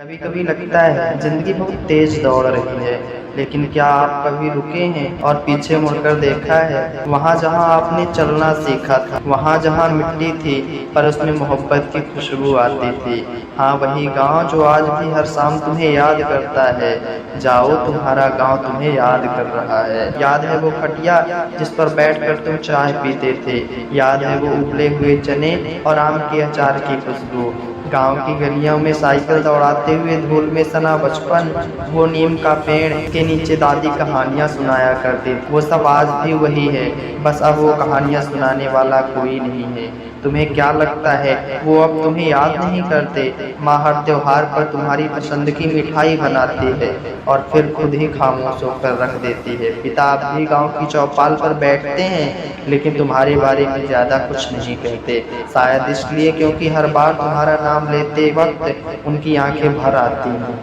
कभी कभी लगता है जिंदगी बहुत तेज दौड़ रही है, लेकिन क्या आप कभी रुके हैं और पीछे मुड़कर देखा है? वहाँ जहाँ आपने चलना सीखा था, वहाँ जहाँ मिट्टी थी पर उसमें मोहब्बत की खुशबू आती थी। हाँ, वही गांव जो आज भी हर शाम तुम्हें याद करता है। जाओ, तुम्हारा गांव तुम्हें याद कर रहा है। याद है वो खटिया जिस पर बैठकर तुम चाय पीते थे? याद है वो उबले हुए चने और आम के अचार की खुशबू? गांव की गलियों में साइकिल दौड़ाते हुए धूल में सना बचपन, वो नीम का पेड़ के नीचे दादी कहानियां सुनाया करती थी, वो सब आज भी वही है, बस अब वो कहानियां सुनाने वाला कोई नहीं है। तुम्हें क्या लगता है वो अब तुम्हें याद नहीं करते? माँ हर त्योहार पर तुम्हारी पसंद की मिठाई बनाती है और फिर खुद ही खामोश होकर रख देती है। पिता अब भी गाँव की चौपाल पर बैठते हैं, लेकिन तुम्हारे बारे में ज्यादा कुछ नहीं कहते। शायद इसलिए क्योंकि हर बार तुम्हारा नाम लेते वक्त उनकी आंखें भर आती हैं।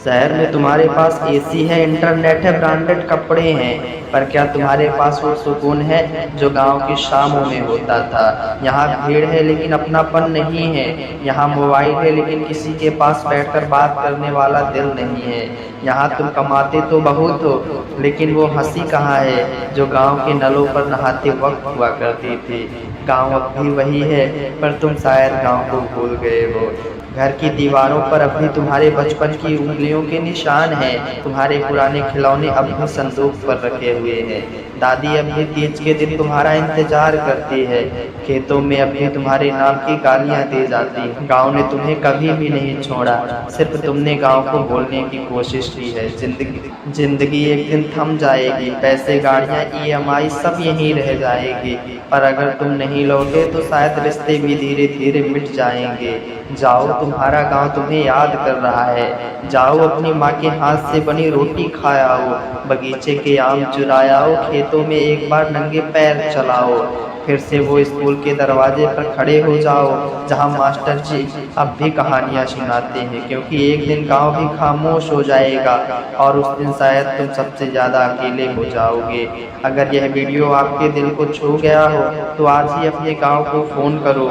शहर में तुम्हारे पास एसी है, इंटरनेट है, ब्रांडेड कपड़े हैं, पर क्या तुम्हारे पास वो सुकून है जो गांव की शामों में होता था? यहाँ भीड़ है लेकिन अपनापन नहीं है। यहाँ मोबाइल है लेकिन किसी के पास बैठकर बात करने वाला दिल नहीं है। यहाँ तुम कमाते तो बहुत हो, लेकिन वो हंसी कहाँ है जो गांव के नलों पर नहाते वक्त हुआ करती थी? गांव अब भी वही है, पर तुम शायद गांव को भूल गए हो। घर की दीवारों पर अब भी तुम्हारे बचपन की उंगलियों के निशान हैं। तुम्हारे पुराने खिलौने अब भी संदूक पर रखे हुए हैं। दादी अब भी तीज के दिन तुम्हारा इंतजार करती है। खेतों में अब भी तुम्हारे नाम की गालियां दी जाती। गांव ने तुम्हें कभी भी नहीं छोड़ा, सिर्फ तुमने गांव को भूलने की कोशिश की है। जिंदगी एक दिन थम जाएगी, पैसे, गाड़ियां, ईएमआई सब यहीं रह जाएगी, पर अगर तुम नहीं लौटे तो शायद रिश्ते भी धीरे धीरे मिट जाएंगे। जाओ, तुम्हारा गांव तुम्हें याद कर रहा है। जाओ, अपनी माँ के हाथ से बनी रोटी खाओ, बगीचे के आम चुराओ, खेतों में एक बार नंगे पैर चलाओ। फिर से वो स्कूल के दरवाजे पर खड़े हो जाओ जहाँ मास्टर जी अब भी कहानियाँ सुनाते हैं, क्योंकि एक दिन गांव भी खामोश हो जाएगा और उस दिन शायद तुम सबसे ज़्यादा अकेले हो जाओगे। अगर यह वीडियो आपके दिल को छू गया हो तो आज ही अपने गांव को फ़ोन करो,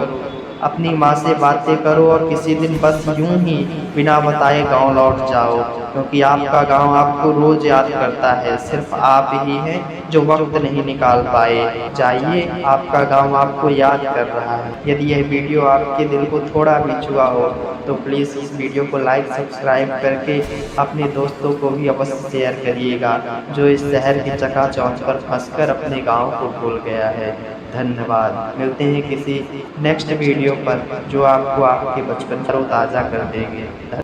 अपनी माँ से बातें करो और किसी दिन बस यूं ही बिना बताए गांव लौट जाओ, क्योंकि आपका गांव आपको रोज याद करता है। सिर्फ आप ही हैं जो वक्त नहीं निकाल पाए। जाइए, आपका गांव आपको याद कर रहा है। यदि यह वीडियो आपके दिल को थोड़ा भी छुआ हो तो प्लीज़ इस वीडियो को लाइक सब्सक्राइब करके अपने दोस्तों को भी अवश्य शेयर करिएगा, जो इस शहर की चकाचौंध पर फंसकर अपने गाँव को भूल गया है। धन्यवाद। मिलते हैं किसी नेक्स्ट वीडियो पर जो आपको आपके बचपन को ताज़ा कर देंगे।